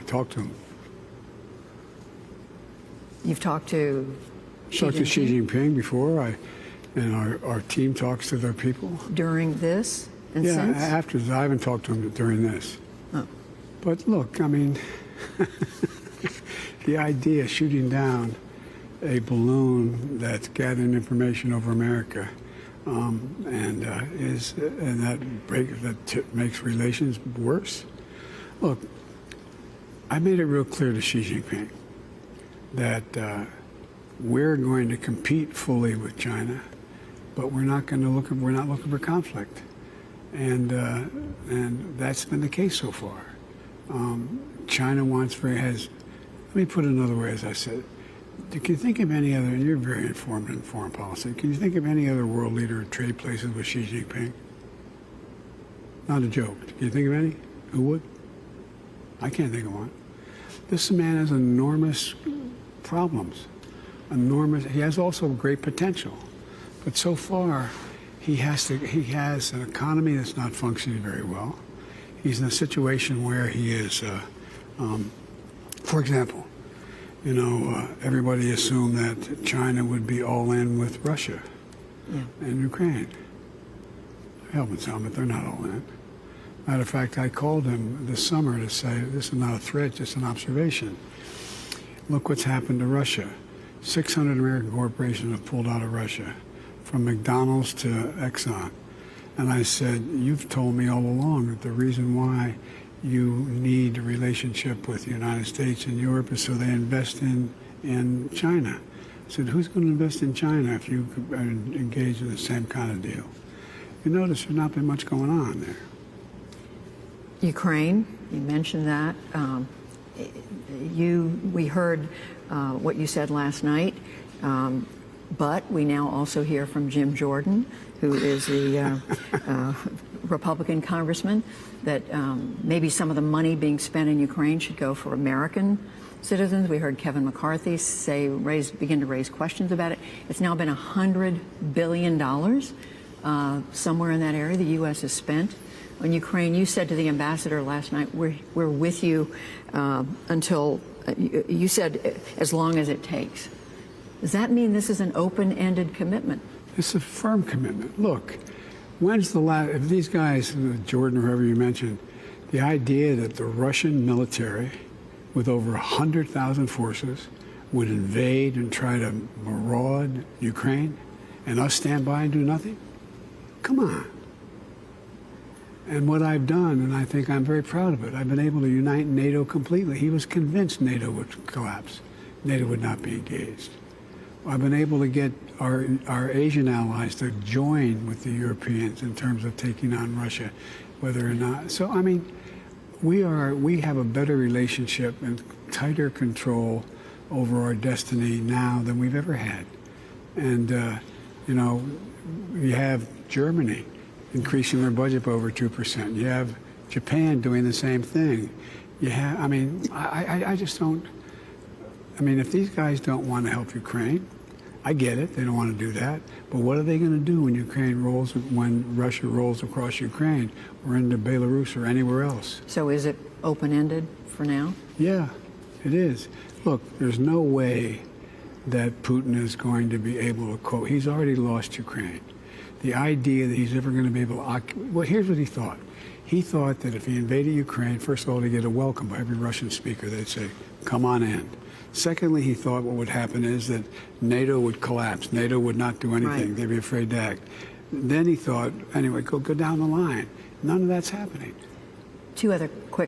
talked to him. You've talked to Talked to Xi Jinping before. And our team talks to their people. During this and Yeah, since? after. I haven't talked to him during this. Oh. But look, I mean, the idea of shooting down a balloon that's gathering information over America, and that makes relations worse. Look, I made it real clear to Xi Jinping that we're going to compete fully with China, but we're not looking for conflict, and that's been the case so far. China has. Let me put it another way, as I said. Can you think of any other? And you're very informed in foreign policy. Can you think of any other world leader who trade places with Xi Jinping? Not a joke. Can you think of any? Who would? I can't think of one. This man has enormous problems. He has also great potential, but so far, he has an economy that's not functioning very well. He's in a situation where he is, for example, everybody assumed that China would be all in with Russia and Ukraine. Help some, but they're not all in. Matter of fact, I called him this summer to say this is not a threat, just an observation. Look what's happened to Russia. 600 American corporations have pulled out of Russia, from McDonald's to Exxon. And I said, you've told me all along that the reason why you need a relationship with the United States and Europe is so they invest in China. I said, who's going to invest in China if you are engaged in the same kind of deal? You notice there's not been much going on there. Ukraine, you mentioned that. We heard what you said last night, but we now also hear from Jim Jordan, who is the Republican congressman, that maybe some of the money being spent in Ukraine should go for American citizens. We heard Kevin McCarthy begin to raise questions about it. It's now been $100 billion somewhere in that area the U.S. has spent on Ukraine. You said to the ambassador last night, we're with you until, you said, as long as it takes. Does that mean this is an open-ended commitment? It's a firm commitment. Look, when's the last, if these guys, Jordan or whoever you mentioned, the idea that the Russian military, with over 100,000 forces, would invade and try to maraud Ukraine, and us stand by and do nothing? Come on. And what I've done, and I think I'm very proud of it, I've been able to unite NATO completely. He was convinced NATO would collapse. NATO would not be engaged. I've been able to get our Asian allies to join with the Europeans in terms of taking on Russia, whether or not. So, I mean, we have a better relationship and tighter control over our destiny now than we've ever had. And, you have Germany increasing their budget by over 2%. You have Japan doing the same thing. I just don't. I mean, if these guys don't want to help Ukraine, I get it. They don't want to do that. But what are they going to do when Russia rolls across Ukraine or into Belarus or anywhere else? So is it open-ended for now? Yeah, it is. Look, there's no way that Putin is going to be able to he's already lost Ukraine. The idea that he's ever going to be able to occupy, well, here's what he thought. He thought that if he invaded Ukraine, first of all, to get a welcome by every Russian speaker, they'd say, come on in. Secondly, he thought what would happen is that NATO would collapse. NATO would not do anything. Right. They'd be afraid to act. Then he thought, anyway, go down the line. None of that's happening. Two other quick